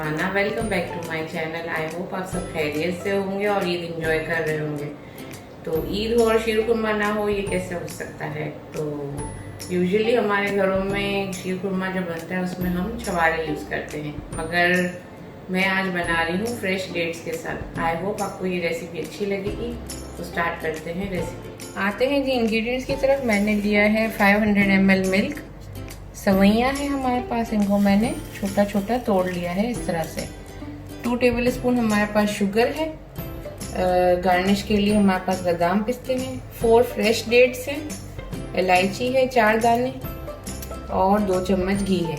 खाना। Welcome back to my channel. I hope आप सब खैरियत से होंगे और ईद एंजॉय कर रहे होंगे। तो ईद हो और शीर खुरमा ना हो, ये कैसे हो सकता है। तो यूजुअली हमारे घरों में शीर खुरमा जो बनता है उसमें हम छवारे यूज़ करते हैं, मगर मैं आज बना रही हूँ फ्रेश डेट्स के साथ। आई होप आपको ये रेसिपी अच्छी लगेगी। तो स्टार्ट करते हैं रेसिपी। आते हैं जी इंग्रेडिएंट्स की तरफ। मैंने लिया है 500 ml मिल्क। सवैयाँ हैं हमारे पास, इनको मैंने छोटा छोटा तोड़ लिया है इस तरह से। 2 टेबलस्पून हमारे पास शुगर है। गार्निश के लिए हमारे पास बादाम पिस्ते हैं। 4 फ्रेश डेट्स हैं। इलायची है 4 दाने और 2 चम्मच घी है।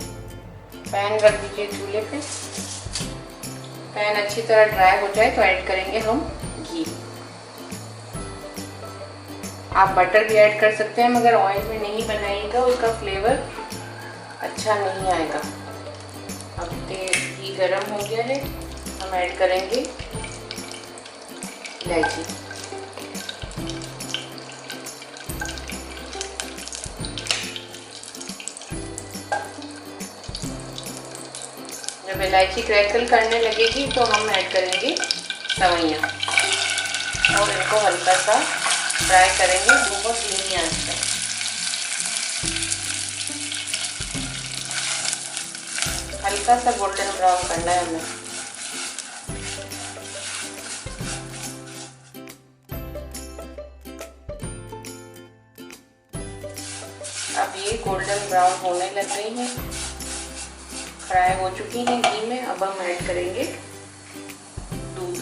पैन रख दीजिए चूल्हे पे। पैन अच्छी तरह ड्राई हो जाए तो ऐड करेंगे हम घी। आप बटर भी ऐड कर सकते हैं, मगर ऑयल में नहीं बनाइएगा, उसका फ्लेवर अच्छा नहीं आएगा। अब घी गरम हो गया है, हम ऐड करेंगे इलायची। जब इलायची क्रैकल करने लगेगी तो हम ऐड करेंगे सवैयाँ और इनको हल्का सा फ्राई करेंगे, बहुत धीमी आंच पर। हल्का सा गोल्डन ब्राउन करना है हमें। अब ये गोल्डन ब्राउन होने लग गई हैं, फ्राई हो चुकी हैं घी में। अब हम ऐड करेंगे दूध।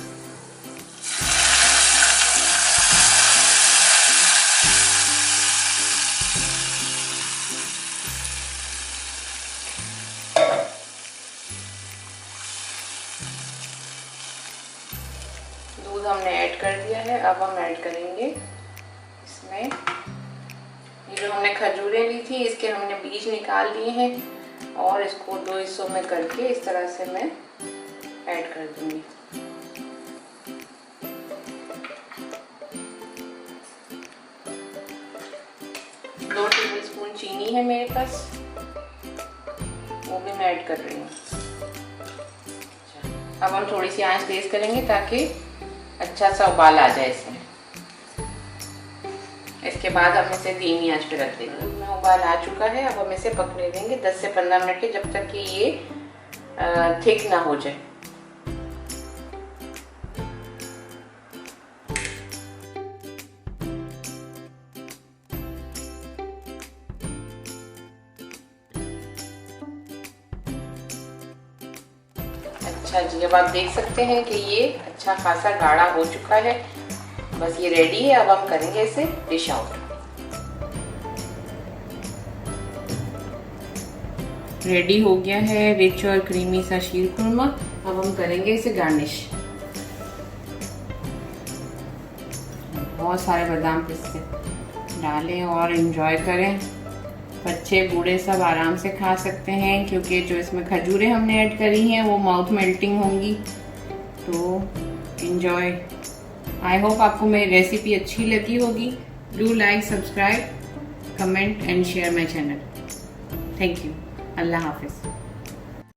दूध हमने ऐड कर दिया है। अब हम ऐड करेंगे इसमें ये जो हमने खजूरें ली थी, इसके हमने बीज निकाल लिए हैं और इसको 2 हिस्सों में करके इस तरह से मैं ऐड कर दूंगी। दो टेबलस्पून चीनी है मेरे पास, वो भी मैं ऐड कर रही हूँ। अब हम थोड़ी सी आंच तेज करेंगे ताकि अच्छा सा उबाल आ जाए इसमें। इसके बाद हम इसे धीमी आंच पे रख देंगे। में उबाल आ चुका है। अब हम इसे पकने देंगे 10 से 15 मिनट के, जब तक कि ये थिक ना हो जाए। अच्छा जी, अब आप देख सकते हैं कि ये अच्छा खासा गाढ़ा हो चुका है। बस ये रेडी है। अब हम करेंगे इसे डिश आउट। रेडी हो गया है रिच और क्रीमी सा शीर खुरमा। अब हम करेंगे इसे गार्निश। बहुत सारे बादाम पिस्ते डालें और एंजॉय करें। बच्चे बूढ़े सब आराम से खा सकते हैं, क्योंकि जो इसमें खजूरें हमने ऐड करी हैं वो माउथ मेल्टिंग होंगी। तो एंजॉय। आई होप आपको मेरी रेसिपी अच्छी लगी होगी। Do like, subscribe, comment and share my channel. Thank you. अल्लाह हाफिज़।